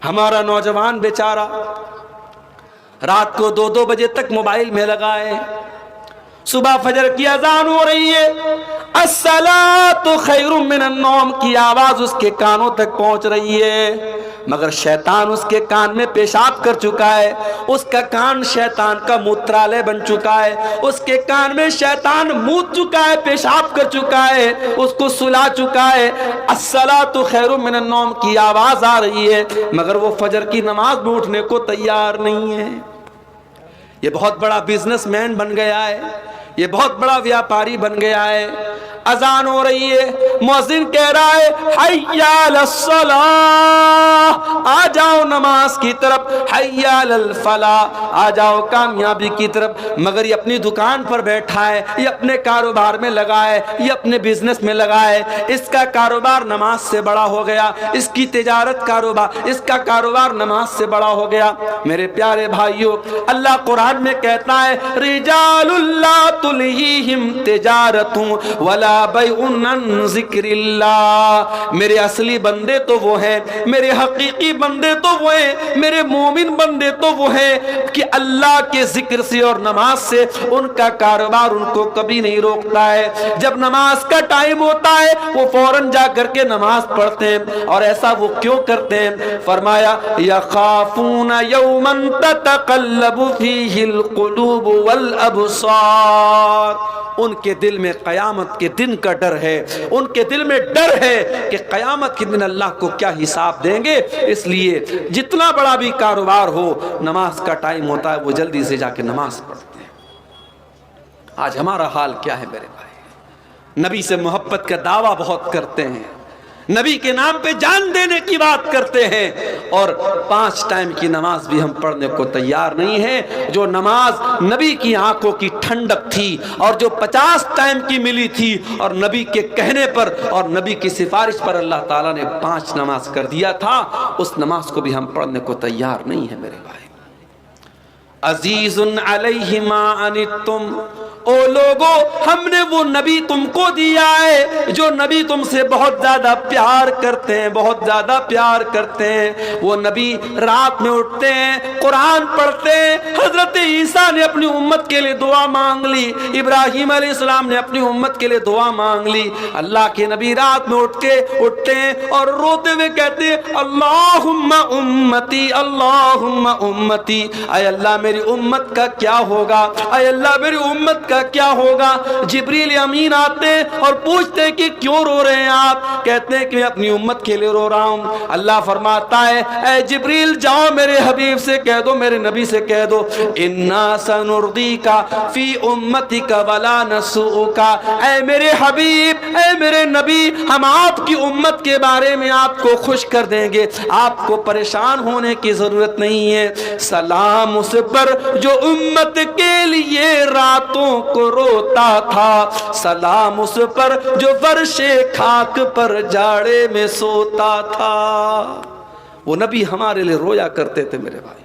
ہمارا نوجوان بیچارہ رات کو 2-2 بجے تک موبائل میں لگا ہے، صبح فجر کی اذان ہو رہی ہے، الصلاۃ خیر من النوم کی آواز اس کے کانوں تک پہنچ رہی ہے، مگر شیطان اس کے کان میں پیشاب کر چکا ہے، اس کا کان شیطان کا موترالے بن چکا ہے، اس کے کان میں شیطان موت چکا ہے، پیشاب کر چکا ہے، اس کو سلا چکا ہے، الصلاۃ خیر من النوم کی آواز آ رہی ہے، مگر وہ فجر کی نماز میں اٹھنے کو تیار نہیں ہے۔ یہ بہت بڑا بزنس مین بن گیا ہے، یہ بہت بڑا ویاپاری بن گیا ہے، اذان ہو رہی ہے، مؤذن کہہ رہا ہے حی علی الصلاۃ، آ جاؤ نماز کی طرف، حی علی الفلاح، آ جاؤ کامیابی کی طرف، مگر یہ اپنی دکان پر بیٹھا ہے، یہ اپنے کاروبار میں لگا ہے، یہ اپنے بزنس میں لگا ہے، اس کا کاروبار نماز سے بڑا ہو گیا، اس کی تجارت کاروبار، اس کا کاروبار نماز سے بڑا ہو گیا۔ میرے پیارے بھائیوں، اللہ قرآن میں کہتا ہے رجال لا تلہیہم تجارت ولا بیع عن ذکر اللہ، میرے اصلی بندے تو وہ ہیں، میرے حقیقی بندے تو وہ ہیں، میرے مومن بندے تو وہ ہیں کہ اللہ کے ذکر سے اور نماز سے ان کا کاروبار ان کو کبھی نہیں روکتا ہے، جب نماز کا ٹائم ہوتا ہے وہ فوراً جا کر کے نماز پڑھتے ہیں، اور ایسا وہ کیوں کرتے ہیں؟ فرمایا یخافون یوما تتقلب فیہ القلوب والابصار، ان کے دل میں قیامت کے دن کا ڈر ہے، ان کے دل میں ڈر ہے کہ قیامت کے دن اللہ کو کیا حساب دیں گے، اس لیے جتنا بڑا بھی کاروبار ہو، نماز کا ٹائم ہوتا ہے وہ جلدی سے جا کے نماز پڑھتے ہیں۔ آج ہمارا حال کیا ہے میرے بھائی؟ نبی سے محبت کا دعویٰ بہت کرتے ہیں، نبی کے نام پہ جان دینے کی بات کرتے ہیں، اور 5 ٹائم کی نماز بھی ہم پڑھنے کو تیار نہیں ہیں۔ جو نماز نبی کی آنکھوں کی ٹھنڈک تھی اور جو 50 ٹائم کی ملی تھی، اور نبی کے کہنے پر اور نبی کی سفارش پر اللہ تعالیٰ نے 5 نماز کر دیا تھا، اس نماز کو بھی ہم پڑھنے کو تیار نہیں ہیں میرے بھائی۔ عزیز علیہ ما عنتم، او لوگو ہم نے وہ نبی تم کو دیا ہے جو نبی تم سے بہت زیادہ پیار کرتے ہیں، بہت زیادہ پیار کرتے ہیں۔ وہ نبی رات میں اٹھتے ہیں، قرآن پڑھتے ہیں۔ حضرت عیسیٰ نے اپنی امت کے لیے دعا مانگ لی، ابراہیم علیہ السلام نے اپنی امت کے لیے دعا مانگ لی۔ اللہ کے نبی رات میں اٹھتے ہیں اور روتے ہوئے کہتے ہیں اللہم امتی، اللہم امتی، اے اللہ میری امت کا کیا ہوگا، اے اللہ میری امت کا کیا ہوگا۔ جبریل امین آتے ہیں اور پوچھتے ہیں کہ کیوں رو رہے ہیں آپ؟ کہتے ہیں کہ میں اپنی امت کے لیے رو رہا ہوں۔ اللہ فرماتا ہے اے جبریل جاؤ میرے حبیب سے کہہ دو، میرے نبی سے کہہ دو انا سنردیک فی امتک ولا نسؤک، اے میرے حبیب، اے میرے نبی، ہم آپ کی امت کے بارے میں آپ کو خوش کر دیں گے، آپ کو پریشان ہونے کی ضرورت نہیں ہے۔ سلام اس پر جو امت کے لیے راتوں کو روتا تھا، سلام اس پر جو فرش خاک پر جاڑے میں سوتا تھا۔ وہ نبی ہمارے لیے رویا کرتے تھے میرے بھائی۔